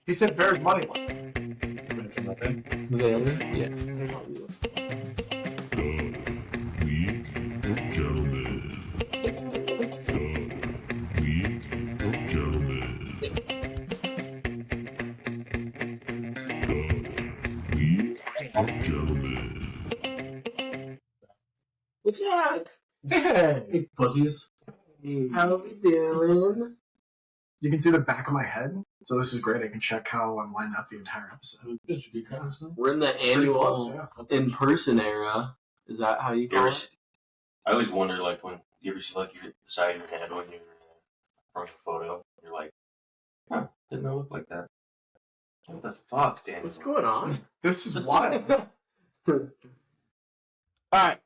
He said Bears money line. Was that younger? Yeah. League of Gentlemen. League of Gentlemen. League of Gentlemen. What's up? Hey, Pussies. How we doing? you can see the back of my head, so this is great. I can check how I'm lining up the entire episode. We're in the Pretty annual close, yeah. in-person era. Is that how you call it? I always wonder, like, when you ever see, like, the side of your head when you're from a photo, you're like, huh, didn't know it look like that. What the fuck, Danny? What's going on? This is wild. Alright.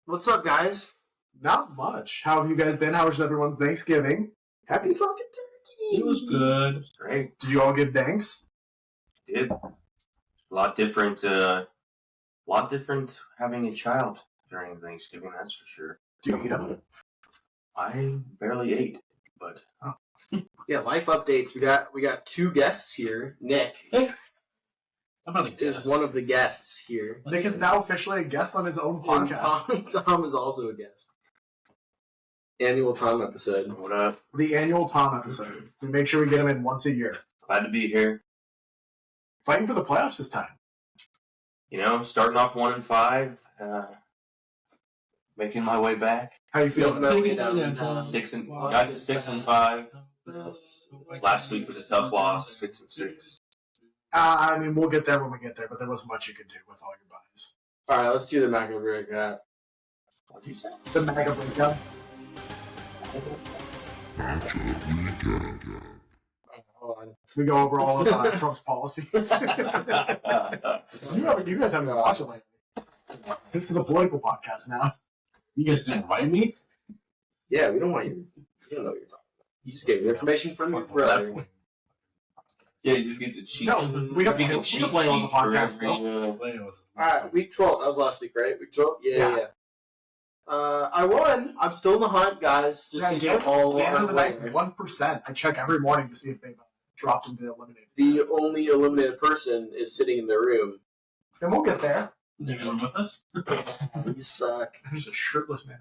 What's up, guys? Not much. How have you guys been? How was everyone's Thanksgiving? Happy fucking turkey! It was good. Great. Did you all give thanks? Did. A lot different having a child during Thanksgiving, that's for sure. Do you eat them? I barely ate, but Yeah, life updates. We got two guests here. Nick I'm not a is one of the guests here. Nick is now officially a guest on his own And podcast. Tom is also a guest. Annual Tom episode. What up? The annual Tom episode. We make sure we get him in once a year. Glad to be here. Fighting for the playoffs this time. You know, starting off 1-5, making my way back. How you feel? Got to 6-5. Last week was a tough loss, 6-6. I mean, we'll get there when we get there, but there wasn't much you could do with all your buys. Alright, let's do the Mac and recap. What did you say? The MAGA breakup. Hold on. We go over all of Trump's policies. you guys haven't been watching lately. This is a political podcast now. You guys didn't invite me? Yeah, we don't want you. You don't know what you're talking about. You just gave me information from your brother. Yeah, he just gets a cheat. No, we have He to gets a play on the cheat for podcast every, still. Alright, week 12. That was last week, right? Week 12? Yeah. I won. I'm still in the hunt, guys. Just so Dan you all Dan has a nice aware. 1%. I check every morning to see if they've dropped into eliminated. The only eliminated person is sitting in the room. Then we'll get there. They're going with us? You suck. There's a shirtless man.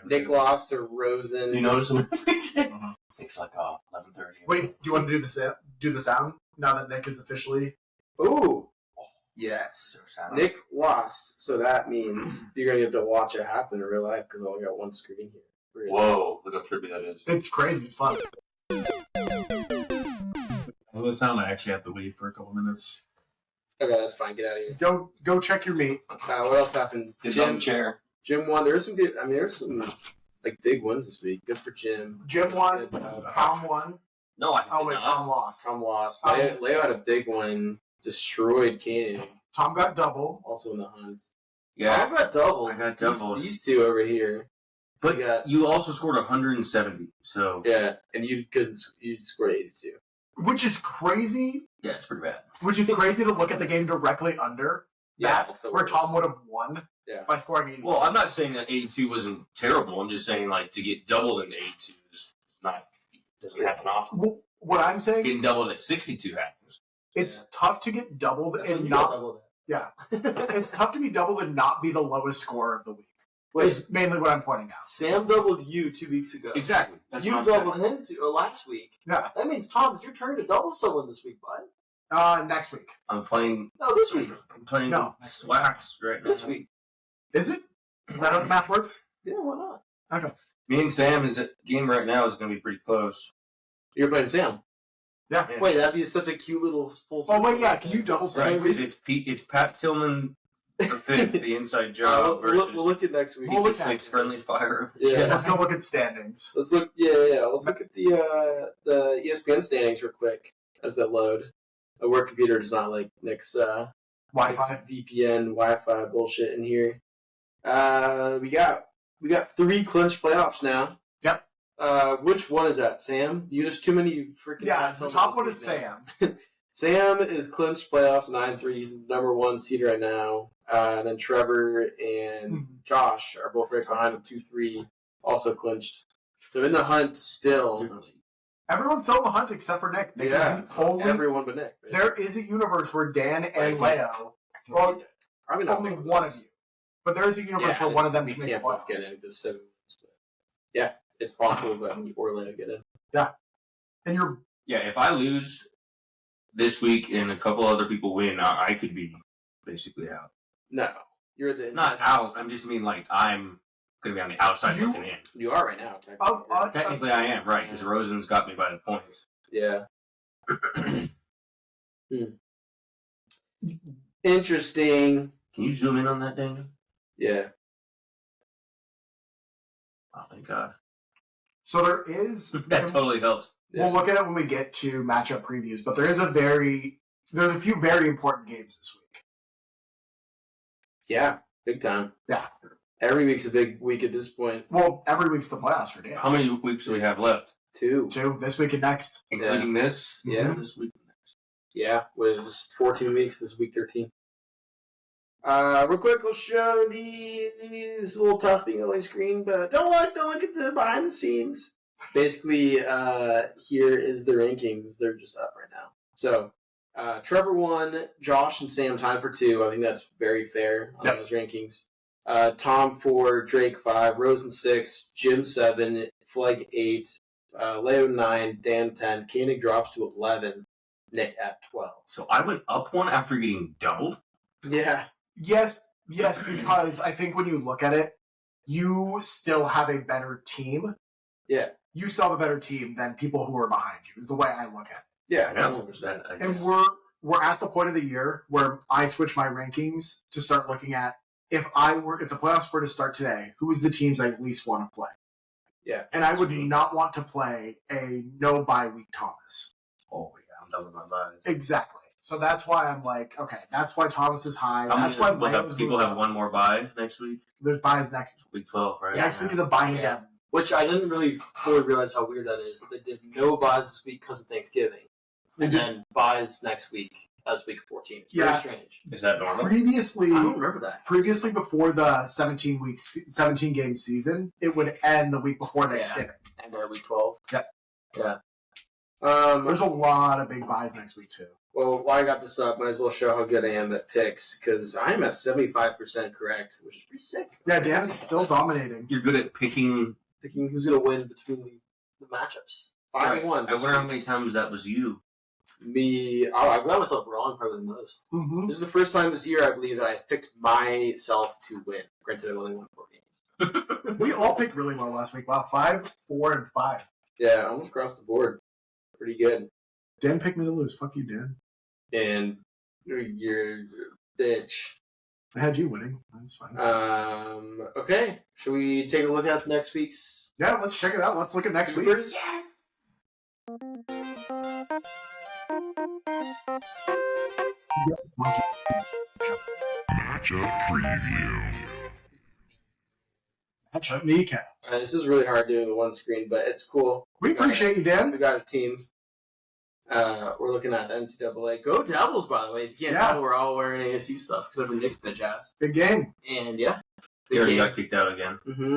Nick lost to Rosen. You notice him? Uh-huh. It's like 11:30. Wait, do you want to do the sound now that Nick is officially? Ooh. Yes. Nick lost, so that means you're going to get to watch it happen in real life because I only got one screen here. Really. Whoa, look how trippy that is. It's crazy. It's fun. Well, the sound I actually have to leave for a couple minutes. Okay, that's fine. Get out of here. Go check your meat. What else happened? Get on the chair. Jim won. There's some good. I mean, there's some like big wins this week. Good for Jim. Jim won. Good, Tom won. No, I Oh wait, did Tom not. lost. Tom lost. Oh. Leo had a big one. Destroyed King. Tom got double. Also in the hunt. Yeah, Tom got double. I got doubled. These two over here. but You got you also scored 170. So yeah, and you scored 82. Which is crazy. yeah, it's pretty bad. Which is crazy to look at the game directly under that, that's the where worst. Tom would have won Yeah. by scoring 82. Well, I'm not saying that 82 wasn't terrible. I'm just saying like to get doubled in 82 is not doesn't happen often. Well, what I'm saying Getting is doubled at 62 happens. it's tough to get doubled That's when and you got not. doubled. Yeah, it's tough to be doubled and not be the lowest scorer of the week. Wait, Is mainly what I'm pointing out. Sam doubled you 2 weeks ago. Exactly. That's You what I'm saying. doubled him last week. Yeah. That means Tom, it's your turn to double someone this week, bud. Next week. I'm playing. No, this week. I'm playing No. Slacks right now. This week. Is it? Is that how the math works? Yeah, why not? Okay. Me and Sam's game right now is going to be pretty close. You're playing Sam. Yeah. Yeah. Wait, that'd be such a cute little full. Oh wait, yeah. Can you double say? Right, because it's Pat Tillman the fifth, the inside job we'll versus look at next week. We'll look 86 friendly fire of the Yeah. Jets. Let's go look at standings. Let's look. Yeah. Let's look at the ESPN standings real quick as that load. My work computer does not like Nick's Wi-Fi. VPN Wi-Fi bullshit in here. We got 3 clinch playoffs now. Yep. Which one is that, Sam? You just too many freaking. Yeah, the top one is now. Sam. Sam is clinched playoffs 9-3. He's number 1 seed right now. Then Trevor and Josh are both right behind him 2-3, also clinched. So in the hunt still. Everyone's still in the hunt except for Nick. Nick Yeah, is the only. everyone but Nick. There is a universe where Dan and Like, Leo, well, Probably not only both one of us. you, but there is a universe where one of them we can make can't the both get playoffs. in because 7 wins. But yeah, it's possible that me or Leo get in. And you're Yeah, if I lose this week and a couple other people win, I could be basically out. No, you're the Not out. I'm just mean like I'm gonna be on the outside You- looking in. You are right now. Technically. of us. Technically, I am right because Rosen's got me by the points. Yeah. Interesting. Can you zoom in on that, Daniel? Yeah. Oh, thank God. So there is. That totally helps. We'll look at it when we get to matchup previews, but there's a few very important games this week. Yeah. Big time. Yeah. Every week's a big week at this point. Well, every week's the playoffs for Dan. How many weeks do we have left? 2. 2 this week and next. Including this? Yeah. This week and next. Yeah, with just 14 weeks. This is week 13. Real quick, we'll show this a little tough being on my screen, but don't look at the behind the scenes. Basically, here is the rankings. They're just up right now. So, Trevor 1, Josh and Sam tied for 2. I think that's very fair on those rankings. Tom 4, Drake 5, Rosen 6, Jim 7, Fleg 8, Leo 9, Dan 10, Koenig drops to 11, Nick at 12. So I went up one after getting doubled. Yeah. Yes, because I think when you look at it, you still have a better team. Yeah. You still have a better team than people who are behind you, is the way I look at Yeah, I know. 100%. it. And we're at the point of the year where I switch my rankings to start looking at if the playoffs were to start today, who is the teams I least want to play? Yeah. And I would not want to play a no bye week Thomas. Oh yeah, I'm done with my buys. Exactly. So that's why I'm like, okay, that's why Thomas is high. That's why Leo's people moving have up. one more buy next week. There's buys next week. Week 12, right? Next week is a buying Yeah. again. Which I didn't really fully realize how weird that is. That they did no buys this week because of Thanksgiving, and then buys next week as week 14. It's very Yeah. strange. Is that normal? Previously, I don't remember that. before the 17 game season, it would end the week before Thanksgiving. And week 12. There's a lot of big buys next week too. Well, while I got this up, might as well show how good I am at picks, because I am at 75% correct, which is pretty sick. Yeah, Dan is still dominating. You're good at picking. Picking who's going to win between the matchups. 5-1. I wonder how many times that was you. I got myself wrong probably the most. Mm-hmm. This is the first time this year, I believe, that I've picked myself to win. Granted, I only won 4 games. We all picked really well last week. Wow, 5, 4, and 5. Yeah, almost across the board. Pretty good. Dan picked me to lose. Fuck you, Dan. And you're a bitch. I had you winning. That's fine. Okay. Should we take a look at next week's Yeah, let's check it out. Let's look at next week. Keepers? Matchup preview. Matchup kneecap. This is really hard doing the one screen, but it's cool. We appreciate you, Dan. We got a team. We're looking at the NCAA. Go Devils, by the way. If you can't Yeah. tell, we're all wearing ASU stuff, except for Nick's bitch ass. Big game. And yeah. He already got kicked out again. Mm-hmm.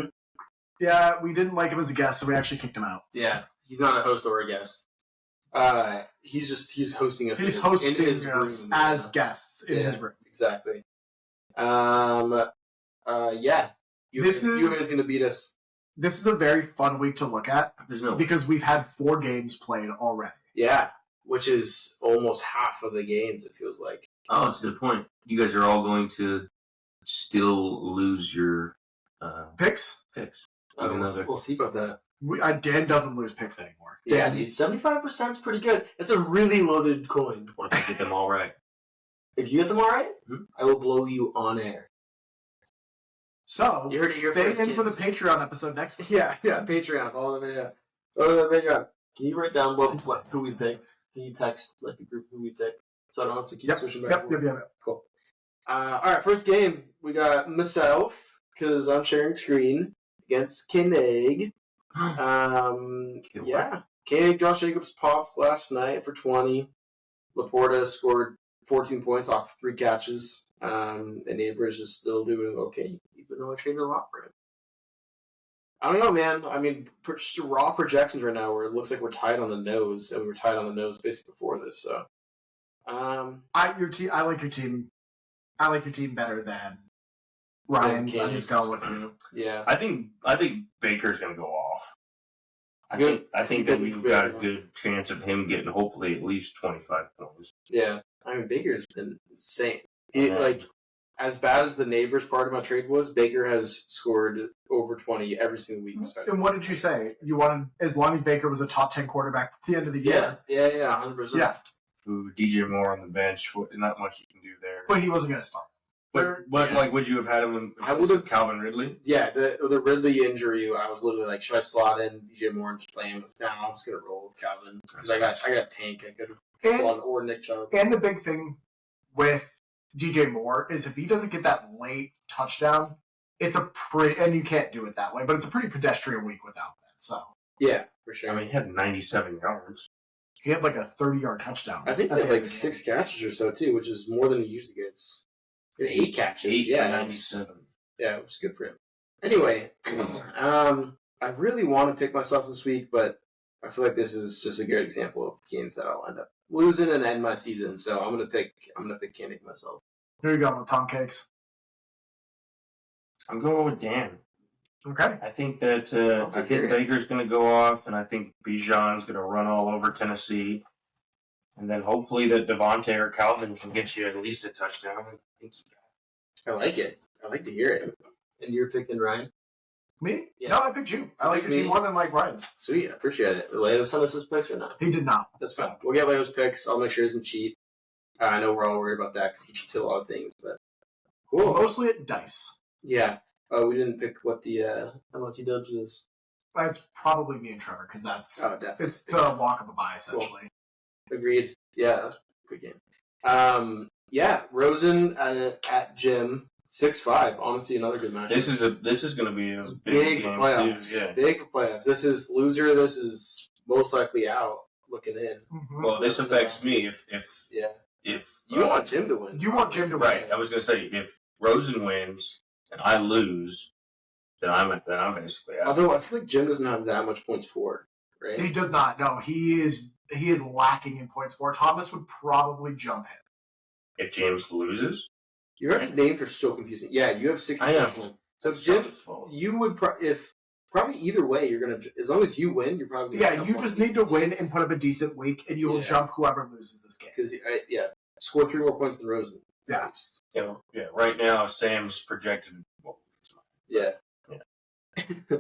Yeah, we didn't like him as a guest, so we actually kicked him out. Yeah. He's not a host or a guest. He's hosting us. He's in hosting his us room. as Yeah. guests in his room. Exactly. Yeah. This is- is gonna beat us. This is a very fun week to look at There's no. because we've had 4 games played already. Yeah. Which is almost half of the games, it feels like. Oh, that's a good point. You guys are all going to still lose your Picks? picks. Even though they're- We'll see about that. Dan doesn't lose picks anymore. Yeah, Dan, dude, 75% is pretty good. It's a really loaded coin. What if I get them all right? If you get them all right, Mhm. I will blow you on air. So, You heard it here stay first, in for the kids. Patreon episode next week. Yeah, Patreon. Follow the video. Follow the Patreon. Can you write down who we pick? Can you text like the group who we pick, so I don't have to keep Yep, switching back? Yep, and yep, forth? yep. Cool. All right, first game. We got myself, because I'm sharing screen, against Koenig. Yeah. Koenig, Josh Jacobs popped last night for 20. Laporta scored 14 points off 3 catches. And Neighbors is still doing okay, even though I traded a lot for him. I don't know, man. I mean, just raw projections right now where it looks like we're tied on the nose, and we were tied on the nose basically before this. So, I like your team. I like your team better than Ryan's. I'm just going with you. yeah. I think Baker's going to go off. I think that Good we've for got a him. good chance of him getting hopefully at least 25 points. Yeah, I mean Baker's been insane. Yeah. Like as bad as the neighbors part of my trade was, Baker has scored over 20 every single week. And what did you say? You wanted as long as Baker was a top 10 quarterback at the end of the year. Yeah, 100%. Yeah, Ooh, DJ Moore on the bench, not much you can do there. but he wasn't going to start. But yeah. like, would you have had him in I place would've- of Calvin Ridley? Yeah, the Ridley injury, I was literally like, should I slot in DJ Moore and just play him? I was like, nah, I'm just gonna roll with Calvin because I got Tank. I could slot in or Nick Chubb. And the big thing with DJ Moore is if he doesn't get that late touchdown, it's a pretty, and you can't do it that way, but it's a pretty pedestrian week without that. So Yeah, for sure. I mean, he had 97 yards. he had like a 30-yard touchdown. I think at he the had end like of the 6 catches or so too, which is more than he usually gets. He had 8 catches. 8 yeah, for that's 97. yeah, it was good for him. Anyway, I really want to pick myself this week, but I feel like this is just a good example of games that I'll end up losing and end my season. So I'm gonna pick Candy myself. Here you go with Tom Cakes. I'm going with Dan. Okay. I think that Okay, I think great. Baker's going to go off, and I think Bijan's going to run all over Tennessee, and then hopefully that Devontae or Calvin can get you at least a touchdown. I think he got I like it. I like to hear it. And you're picking Ryan? Me? Yeah. No, I picked you. I like your team Me. more than like Ryan's. Sweet, I appreciate it. Leo send us his picks or not? He did not. That's fine. We'll get Leo's picks. I'll make sure he doesn't cheat. I know we're all worried about that because he cheats at a lot of things, but cool. Mostly at dice. Yeah. Oh, we didn't pick what the MLT Dubs is. It's probably me and Trevor because that's Oh, definitely. it's the walk of a bye essentially. Agreed. Yeah, that's a good game. Yeah, Rosen at Jim 6-5. Honestly, another good matchup. This is going to be a It's big big for game playoffs. too. Yeah. Big for playoffs. This is loser. This is most likely out. Looking in. Mhm. Well, this affects me if Yeah. if You want Jim to win. You want Jim to win. right. I was going to say if Rosen wins and I lose, then I'm basically out. Although I feel like Jim doesn't have that much points for, right? He does not. No, he is lacking in points for. Thomas would probably jump him. If James loses, Your guys' names are so confusing. Yeah, you have 60 I know. points. On. So if Jim, Josh's fault. you would probably either way you're gonna. As long as you win, you're probably gonna Yeah, jump you one just of need these to win teams. and put up a decent week, and you will Yeah. jump whoever loses this game. Because score 3 more points than Rosen. Yeah. At least. Yeah. Right now, Sam's projected. Well, Yeah. Yeah.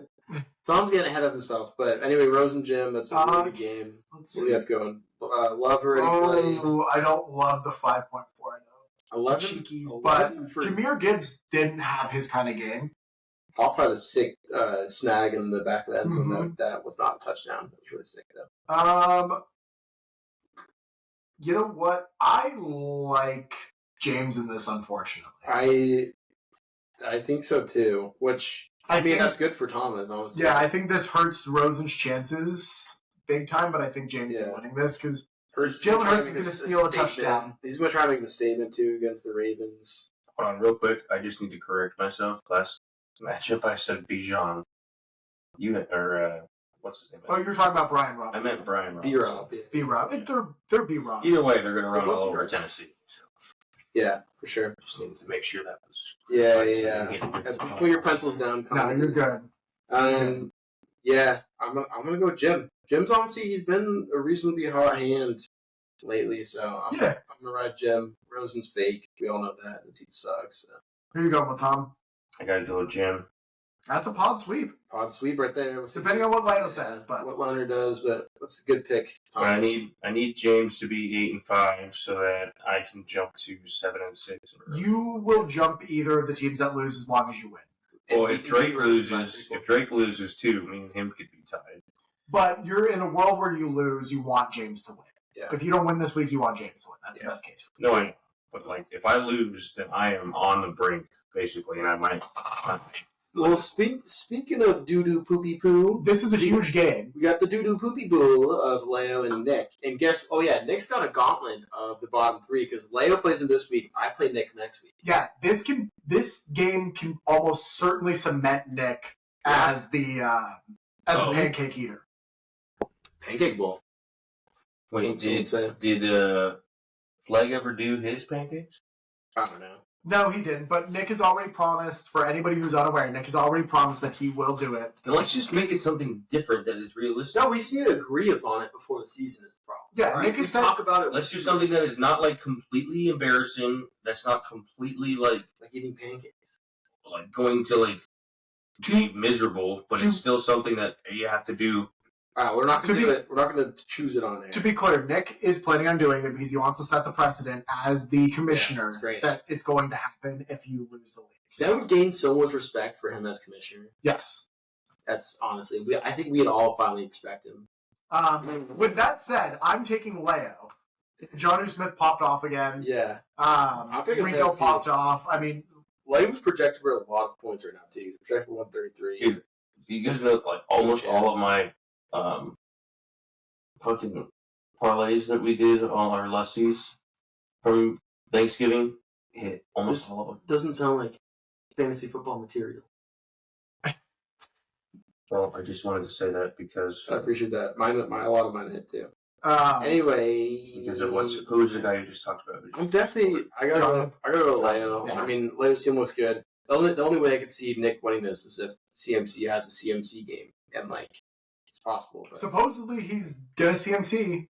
Tom's getting ahead of himself, but anyway, Rosen Jim. That's a really good game. Let's What do we see. have going? Love already played. Oh, I don't love the 5.4. I know. 11? Cheekies, 11 but for Jahmyr Gibbs didn't have his kind of game. Hop had a sick snag in the back of the end zone. Mhm. That was not a touchdown. It was really sick though. You know what? I like James in this, unfortunately. I think so too. Which I mean, think- that's good for Thomas, honestly. Yeah, I think this hurts Rosen's chances big time, but I think James is Yeah. winning this because Hurts, Jalen he's trying Hurts to is make gonna steal a statement. touchdown. He's going to try to make the statement too against the Ravens. hold on, real quick. I just need to correct myself. Last matchup, I said Bijan. You had, or what's his name? oh, you're talking about Brian I Robinson. meant Brian Robinson. B-Rob. Yeah. B-Rob. They're B-Robs. Either way, they're going to run both all over B-Robs. Tennessee. So Yeah, for sure. just needed to make sure that was. Yeah. Put your pencils down. No, you're good. Yeah, I'm gonna go Jim. Jim's honestly he's been a reasonably hot hand lately, so I'm gonna ride Jim. Rosen's fake. We all know that. The dude sucks. So. Here you go, with Tom. I got to go with Jim. That's a pod sweep, Pod sweep right there. We'll see depending on what Leo says. But what Leonard does, but what's a good pick? But I Thomas? need James to be 8-5 so that I can jump to 7-6. you will jump either of the teams that lose as long as you win. Well, And if Drake Rosen's loses, not if Drake loses too, me and him could be tied. But you're in a world where you lose, you want James to win. Yeah. If you don't win this week, you want James to win. That's Yeah. the best case. No, I know. But like, if I lose, then I am on the brink basically, and I might. Well, speaking of doo doo poopy poo, This is a huge game. we got the doo doo poopy boo of Leo and Nick. And guess, oh yeah, Nick's got a gauntlet of the bottom 3 because Leo plays him this week. I play Nick next week. Yeah, this game can almost certainly cement Nick as the Oh. pancake eater. Pancake Bowl. Wait, Some would say. did Flag ever do his pancakes? I don't know. No, he didn't. But Nick has already promised, for anybody who's unaware, Nick has already promised that he will do it. Then let's just make it something different that is realistic. No, we just need to agree upon it before the season is the problem. Yeah, Right? Nick We has said talk about it. Let's do something that is not like completely embarrassing. That's not completely like like eating pancakes. going to like be miserable, but to- it's still something that you have to do. All right, we're not To going to be- do it. We're not going to choose it on air. To be clear, Nick is planning on doing it because he wants to set the precedent as the commissioner that's great. that it's going to happen if you lose the league. That would gain so much respect for him as commissioner. Yes. That's honestly, I think we'd all finally respect him. With that said, I'm taking Leo. Johnny Smith popped off again. Yeah. I'm picking Rico Leo, too. popped off. I mean, Lay was projected for a lot of points right now, too. He's projected for 133. Dude, do you guys know like almost all of my fucking parlays that we did on our lessees from Thanksgiving hit almost This- all of them. Doesn't sound like fantasy football material. Well, I just wanted to say that because I appreciate that. A lot of mine hit, too. um, Anyway. because of who was the guy you just talked about? I'm definitely. I gotta go with Leo. Yeah. I mean, Leo's team looks good. The only way I could see Nick winning this is if CMC has a CMC game, and like it's possible. But, supposedly he's gonna CMC.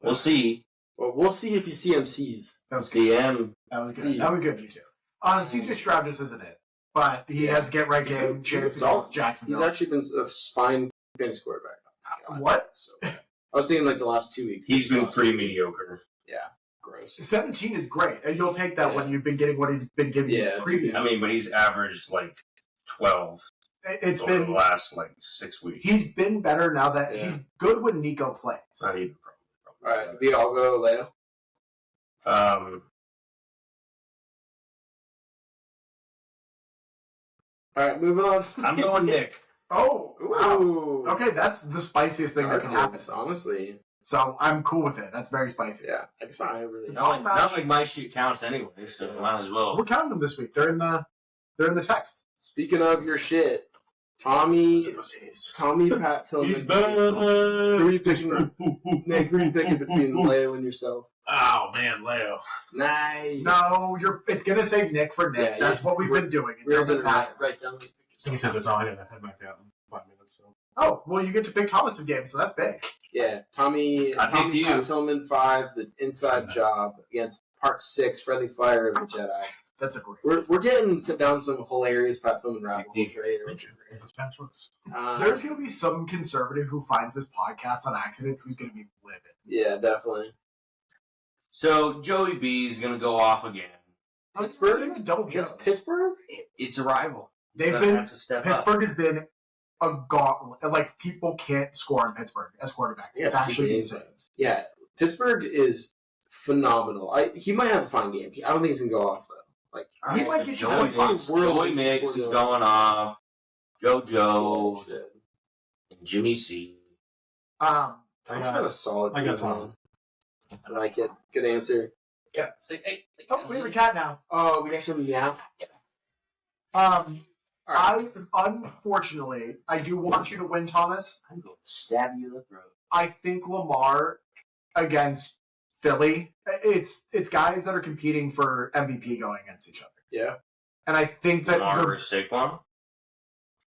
We'll see. well, we'll see if he CMCs. That was good. CM. That was See. good. That was good, G2. CJ Stroud just isn't it. But he Yeah. has a get right He's game a chance solid- against Jacksonville. He's actually been a fine fantasy quarterback. God, What? so bad. I was thinking like the last 2 weeks. He's been Sucks. pretty mediocre. Gross. 17 is great, and you'll take that Yeah. when you've been getting what he's been giving Yeah. you previously. I mean, but he's averaged like 12 It's over the been last like 6 weeks. he's been better now that Yeah. he's good when Nico plays. Not even All right, we all go Leo. probably. All right, moving on. I'm going Nick. Oh, wow. Ooh. Okay, that's the spiciest thing that can happen. Honestly. So I'm cool with it. That's very spicy. Yeah, I guess I really. It's Not all like my shit counts anyway, so Yeah. might as well. We're counting them this week. They're in the text. Speaking of your shit, Tommy, Pat Tillman. He's Who better. are you picking? Nick, who are you picking between Leo and yourself? Oh man, Leo. Nice. No, it's gonna say Nick for Nick. Yeah, That's what we've been doing. It we're doesn't gonna- matter. Right down. I think he said it's all. I gotta head back out in 5 minutes. So. Oh, well, you get to pick Thomas's game, so that's big. Yeah, Tommy picked you. Pat Tillman 5, the inside job against Part 6, Friendly Fire of the Jedi. That's a great. We're getting down some hilarious Pat Tillman rabbit holes right here. If it's past choice. There's gonna be some conservative who finds this podcast on accident who's gonna be livid. Yeah, definitely. So Joey B is gonna go off again. Pittsburgh? They're gonna double Against Jones. Pittsburgh? It's a rival. They've Gonna been have to step up. Pittsburgh has been a gauntlet. Like people can't score in Pittsburgh as quarterbacks. It's actually insane. Yeah, Pittsburgh is phenomenal. He might have a fine game. I don't think he's gonna go off though. Like All He right, might but get you Joey, that same world Joey he Mix scored is on. going off. JoJo shit. and Jimmy C. Um, Tom's got a solid. I got team, Tom. man. I like it. Good answer. oh, we have a cat now. Oh, we actually yeah. Um, All right. unfortunately, I do want you to win, Thomas. I'm going to stab you in the throat. I think Lamar against Philly. It's guys that are competing for MVP going against each other, Yeah. and I think that Lamar the versus Saquon.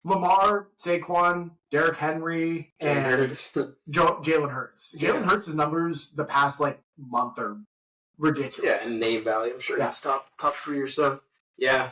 Lamar, Saquon, Derrick Henry, and Jalen Hurts. Jalen Hurts' numbers the past month are yeah, ridiculous. and name value. I'm sure Yeah. he's top 3 or so. Yeah.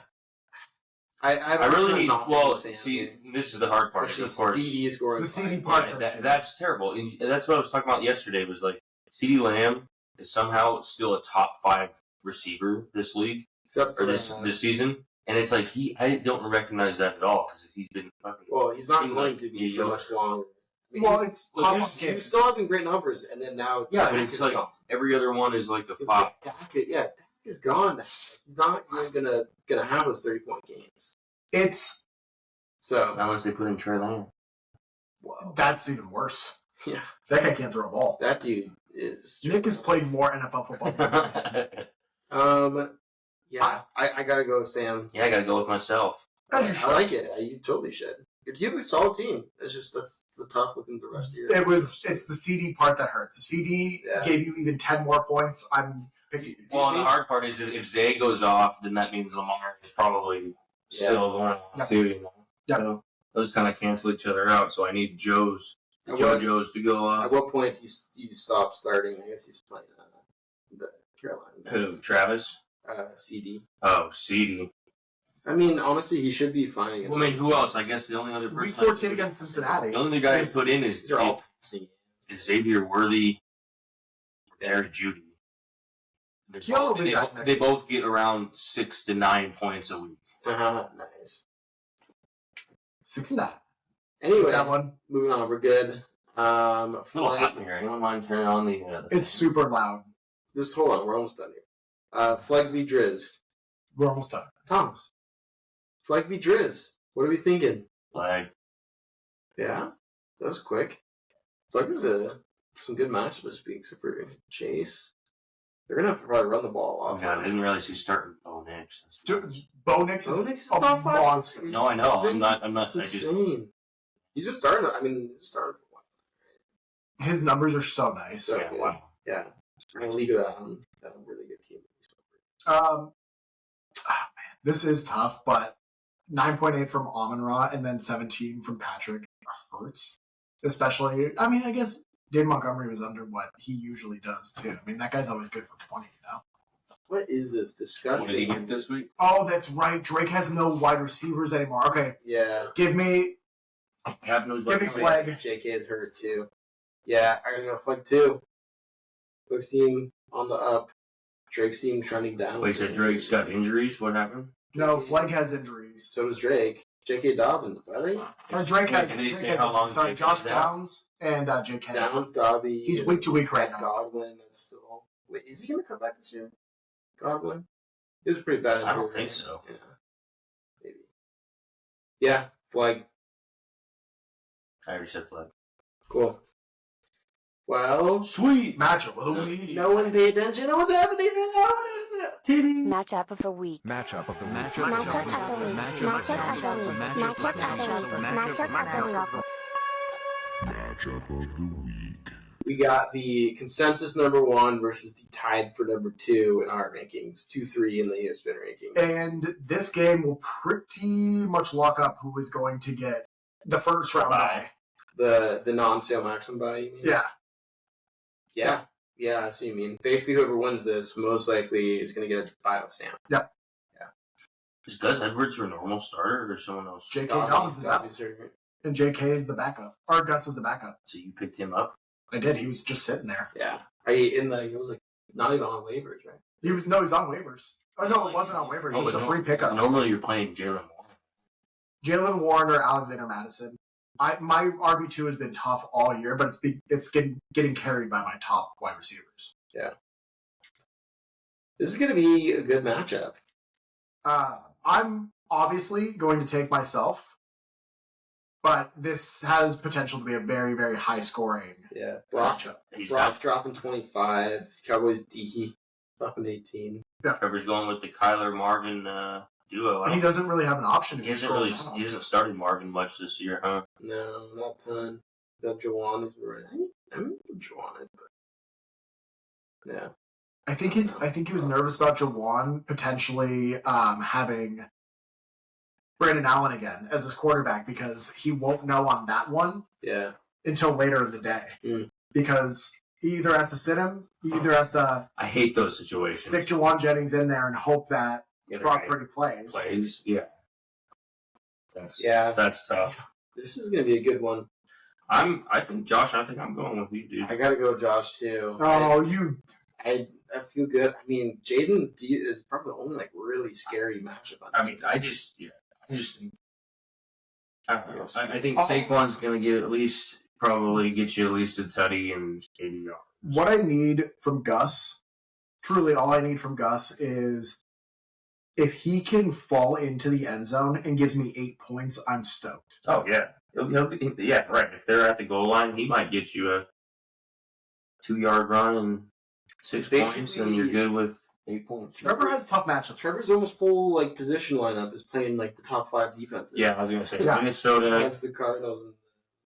I I really need. Well, Sam, see, this is the hard part. Is especially of course, CD scoring. The CD five. part. yeah, that's terrible. And that's what I was talking about yesterday. Was like CeeDee Lamb is somehow still a top 5 receiver this league Except for or this season, and it's like I don't recognize that at all because he's been fucking. Well, he's not seems going like to be for mediocre. much longer. I mean, Well, it's look, almost he was still having great numbers, and then now Yeah, but Dak it's is like gone. every other one is like a 5. Dak is gone now. He's not even gonna have those 30-point games. It's So Unless they put in Trey Lance. whoa, that's even worse. yeah, That guy can't throw a ball. that dude is. Nick has played more NFL football. Yeah, I gotta go with Sam. Yeah, I gotta go with myself. As you should. I like it. You totally should. Your team is a solid team. It's a tough looking the rest of your. It's the CD part that hurts. If CD Yeah. gave you even 10 more points, I'm picking you. Well, the hard part is that if Zay goes off, then that means Lamar is probably still going off Yep. too. You know? Yep. So those kind of cancel each other out. So I need the At what- JoJo's to go At off. what point do you stop starting? I guess he's playing the Carolina. Who? Travis? CD. Oh, CD. I mean, honestly, he should be fine against. Well, I mean, who else? I guess the only other Week person. 14 against Cincinnati. The only guy I put in is These are all passing. Xavier Worthy, Terry Judy. Keanu will be back next They week. both get around 6 to 9 points a week. Nice. 6 and 9. Anyway, That one. moving on. We're good. A little Flag- hot in here. Anyone mind turning on the? It's super loud. Just hold on. We're almost done here. Flag v Driz. We're almost done. Thomas. Flag v Driz. What are we thinking? flag. Yeah, that was quick. Flag was some good matchups this week, except for Chase. They're gonna have to probably run the ball Oh off. God, I didn't realize he started Bo Nix. Bo Nix Bo Nix is is a top 5. monster. No, I know. I'm not. That's I just. insane. He's been starting. I mean, he's been starting for a while. His numbers are so nice. So Yeah, good. wow. Yeah, I leave that on that really good team. This is tough, but 9.8 from Amon-Ra and then 17 from Patrick hurts. Especially, I mean, I guess Dave Montgomery was under what he usually does, too. I mean, that guy's always good for 20, you know? What is this? What did he Disgusting. get this week? Oh, that's right. Drake has no wide receivers anymore. Okay, Yeah. give me God knows Give me what. flag. JK is hurt too. Yeah, I gotta go flag 2. Flag team on the up. Drake's team trending down. Wait, so Drake's got injuries? What happened? no. Fleg has injuries. So does Drake. J.K. Dobbins, buddy. Or Drake has. Can they Drake say has- how long sorry, Drake Josh is out? Downs and J.K. Downs, Dobby. He's week to week right now. Godwin, that's still. Wait, is he gonna come back this year? Godwin? He was pretty bad. I don't injury, think right? so. Yeah, maybe. Yeah, flag. I already said flag. Cool. Well, Sweet. Matchup of the week. no one pay attention to what's happening. Matchup of the week. Matchup of the week. Matchup of the week. Matchup of the week. Matchup of the week. Matchup of the week. We got the consensus number 1 versus the tied for number 2 in our rankings. 2-3 in the ESPN rankings. And this game will pretty much lock up who is going to get the first round bye. The non-sale maximum buy, you mean? Yeah. Yeah, I see what you mean. Basically, whoever wins this most likely is going to get a buy with Sam. Is Gus Edwards your normal starter or someone else? J.K. Dobbins is out. Dobby's hurt. And J.K. is the backup. Or Gus is the backup. So you picked him up? I did. He was just sitting there. Yeah. He was like not even on waivers, right? He's on waivers. Oh, no, it wasn't on waivers. It was a free pickup. Normally you're playing Jalen Moore. Jalen Warren or Alexander Madison. My RB2 has been tough all year, but it's getting carried by my top wide receivers. This is going to be a good matchup. I'm obviously going to take myself, but this has potential to be a very, very high scoring Yeah. Brock matchup. Brock dropping 25. Cowboys D dropping 18. Trevor's going with the Kyler Marvin duo. He doesn't really have an option if He you hasn't scroll really. down. He hasn't started Marvin much this year, huh? No, not a ton. Got Jawan is right. I'm Jawan, but yeah. I think he was nervous about Jawan potentially having Brandon Allen again as his quarterback because he won't know on that one Yeah. until later in the day. Mm. Because he either has to sit him, he either has to I hate those situations. stick Jawan Jennings in there and hope that The other Brock guy Purdy plays. plays. Yeah. That's Yeah. That's tough. This is going to be a good one. I think Josh. I think I'm going with you, dude. I got to go with Josh, too. Oh, you I feel good. I mean, Jaden is probably the only like really scary matchup on I mean, I defense. just think. I don't know. I think Oh. Saquon's going to get probably get you at least a tutty and 80 yards. what I need from Gus, truly all I need from Gus is if he can fall into the end zone and gives me 8 points, I'm stoked. Oh yeah, yeah, right. If they're at the goal line, he might get you a 2-yard run and 6 points, and you're good with 8 points. Trevor has tough matchups. Trevor's almost whole like position lineup is playing like the top 5 defenses. Yeah, I was gonna say Yeah. Minnesota, Against the Cardinals and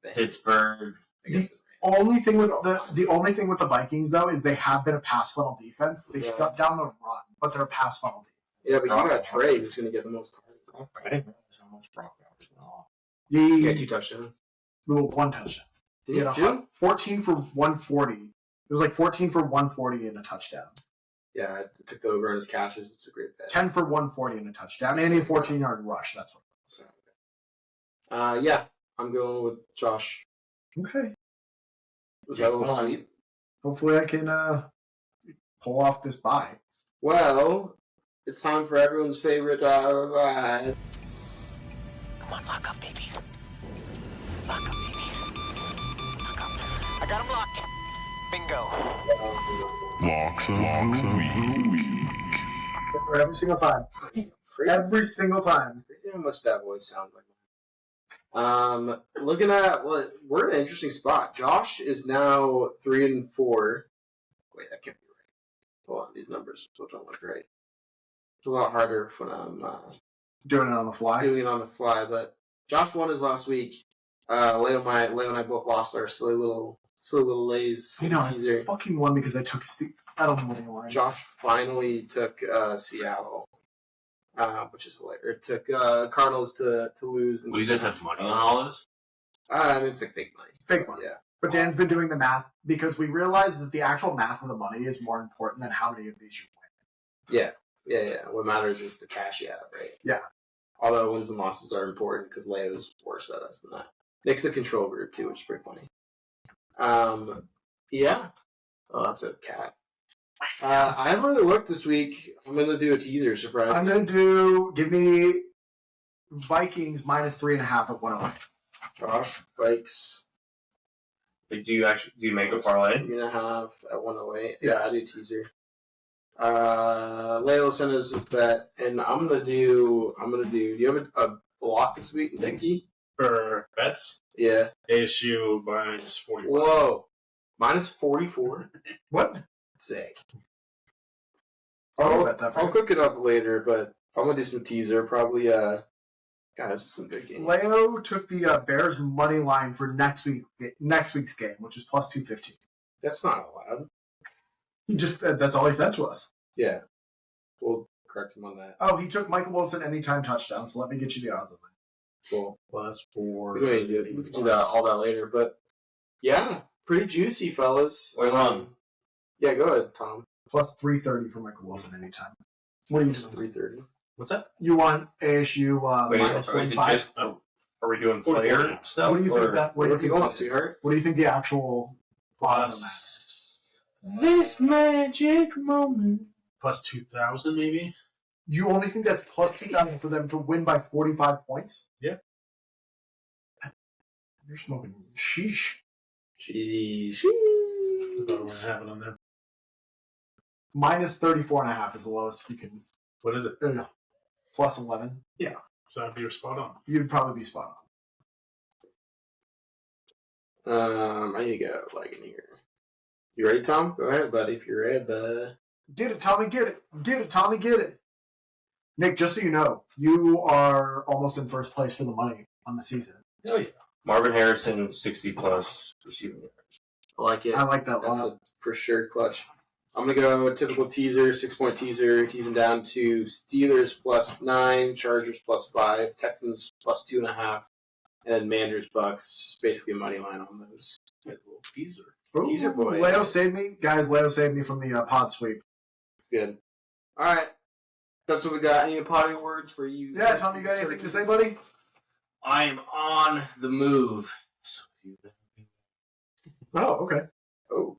the Pittsburgh. I guess the Only thing with the only thing with the Vikings though is they have been a pass funnel defense. They Yeah. shut down the run, but they're a pass funnel defense. Yeah, but you got Trey who's going to get the most targets. I didn't realize how much Brock was going off. He got The 2 touchdowns. one touchdown. Did He he had have 2? 14 for 140. It was like 14 for 140 and a touchdown. Yeah, I took the over on his catches. It's a great bet. 10 for 140 and a touchdown, and a 14-yard rush. That's what So, yeah, I'm going with Josh. Okay. Was that a little Come on. sweet? Hopefully I can pull off this bye. Well, it's time for everyone's favorite Come on, lock up, baby. Lock up, baby. Lock up. I got him locked. Bingo. Locks of the week. For every single time. Crazy. Every single time. Crazy how much that voice sounds like. Looking at we're in an interesting spot. Josh is now 3-4. Wait, that can't be right. Hold on, these numbers don't look right. It's a lot harder when I'm Doing it on the fly. doing it on the fly. But Josh won his last week. Leo and I both lost our silly little Lays You know, I teaser. fucking won because I took I don't know anymore. Josh finally took Seattle, which is hilarious. Or took Cardinals to lose. Will you guys have money on all this? I mean, it's like fake money. Fake money. Yeah. But Dan's been doing the math because we realized that the actual math of the money is more important than how many of these you win. Yeah. What matters is the cash you have, right? Yeah. Although wins and losses are important because Leo's worse at us than that. Nick's the control group too, which is pretty funny. Yeah. Oh, that's a cat. I haven't really looked this week. I'm gonna do a teaser surprise. I'm going to give me Vikings -3.5 at 108. Josh Bikes Like, do you make a parlay? 3.5 at 108. Yeah, I do teaser. Leo sent us a bet, and I'm gonna do. Do you have a block this week, Nicky? For bets, Yeah. ASU minus 41. Whoa. -44. What? Sick. I'll bet that for I'll you. cook it up later, but I'm gonna do some teaser. Probably guys, some good games. Leo took the Bears money line for next week's game, which is +215. That's not allowed. He just that's all he said to us. Yeah. We'll correct him on that. Oh, he took Michael Wilson anytime touchdown. So let me get you the odds on that. Cool. Plus 4. We can do that all that later, but yeah, pretty juicy, fellas. Wait, hold on. Yeah, go ahead, Tom. +330 for Michael Wilson anytime. What do you Just 3:30. What's that? You want ASU Wait, minus is it 45? just? Are we doing player stuff? What do you or- think that? What do you Whatever you think want, that is? sweetheart. What do you think the actual odds on that? Plus, This magic moment. plus 2,000 maybe? You only think that's +2,000 for them to win by 45 points? Yeah. You're smoking sheesh. Jeez. I thought we were having on there. -34.5 is the lowest you can. What is it? No, +11. So if you're spot on. You'd probably be spot on. I need to go like in here. You ready, Tom? Go ahead, buddy. If you're ready, bud. Get it, Tommy, get it. Get it, Tommy, get it. Nick, just so you know, you are almost in first place for the money on the season. Oh, yeah. Marvin Harrison, 60+ receiving yards. I like it. I like that a That's lot. a for sure clutch. I'm gonna go a typical teaser, 6-point teaser, teasing down to Steelers +9, Chargers +5, Texans +2.5, and then Manders Bucks, basically a money line on those. Nice little teaser. Ooh, Teaser boy. Leo saved me. Guys, Leo saved me from the pod sweep. It's good. All right, that's what we got. Any potting words for you? Yeah, Tom, you got anything to say, buddy? I am on the move. So you better be- Oh, okay. Oh,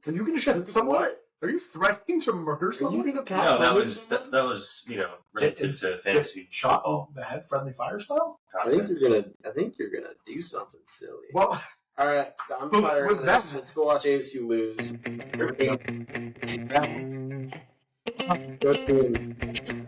Are you going to shoot someone? Are you threatening to murder are you someone? gonna pass? No, that was relative to fantasy Shot football. in the head, friendly fire style? I think you're gonna do something silly. Well, All right, I'm With tired of that- this. Let's go watch ASU lose. Go team.